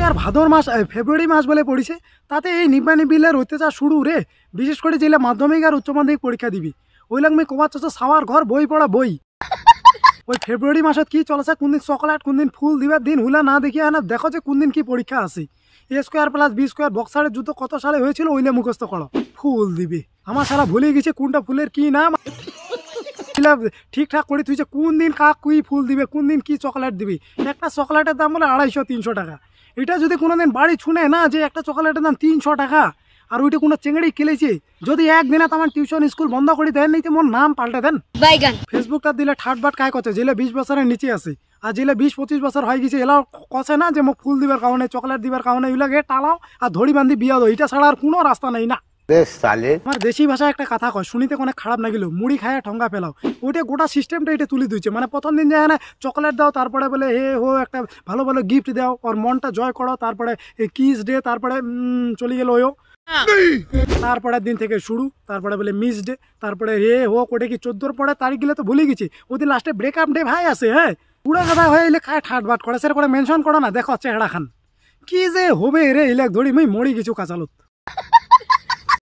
আর ভাদর মাস ফেব্রুয়ারি মাস বলে পড়িছে, তাতে এই নিব্বানি বিলের অত্যাচার শুরু রে। বিশেষ করে যেগুলো মাধ্যমিক আর উচ্চ মাধ্যমিক পরীক্ষা দিবি ওইলাক আমি কমার চাচ্ছ সাওয়ার ঘর বই পড়া বই। ওই ফেব্রুয়ারি মাসত কি চলেছে, কোনদিন চকলেট কোনদিন ফুল দিবার দিন হুলা না দেখিয়া না দেখো যে কোনদিন কি পরীক্ষা আছে। এ স্কোয়ার প্লাস বি স্কোয়ার বক্সারের যুদ্ধ কত সালে হয়েছিল ওইলে মুখস্থ করো। ফুল দিবি আমার সারা ভুলে গেছে কোনটা ফুলের কি নাম ঠিকঠাক করে তুই যে কোন দিন কাক কুই ফুল দিবে, কোন দিন কি চকলেট দিবি। একটা চকলেটের দাম বলে 250-300 টাকা। এটা যদি কোনোদিন বাড়ি শুনে না যে একটা চকলেটের দাম 300 টাকা আর ওইটা কোনো চেংড়ি খেলেছে, যদি একদিনে তোমার টিউশন স্কুল বন্ধ করে দেন নাই মোর নাম পাল্টে দেন। ফেসবুকটা দিলে ঠাট বাট কায় করছে যেগুলো 20 বছরের নিচে আছে, আর যেগুলো 20-25 বছর হয়ে গেছে এলাও কছে না যে মোক ফুল দিবার কারণে চকলেট দিবার কারণে এগুলোকে টালাও আর ধরি বান্ধি বিয়া দো। এটা ছাড়া আর কোনো রাস্তা নেই না। আমার দেশি ভাষায় একটা কথা কয় শুনিতে অনেক খারাপ না গেল, মুড়ি খায় ঠঙ্গা ফেলাও। ওইটা গোটা সিস্টেমটা এটা তুলে দিচ্ছে। মানে প্রথম দিন যায় না চকলেট দাও, তারপরে বলে হে হো একটা ভালো ভালো গিফট দাও, ওর মনটা জয় করো, তারপরে কিস ডে, তারপরে চলে গেল ওয়ো, তারপরের দিন থেকে শুরু, তারপরে বলে মিস ডে, তারপরে হে হো কোটে কি 14 পরে তারিখ গেলে তো ভুলে গেছি। ওদিন লাস্টে ব্রেকআপ ডে ভাই আছে। হ্যাঁ পুরা কথা হয়ে এলে খায় ঠাট বাট করে, সেটা করে মেনশন করো না, দেখো চেহারা খান কি যে হবে রে। ইলাক ধরি মুই মরি কিছু কাঁচালত।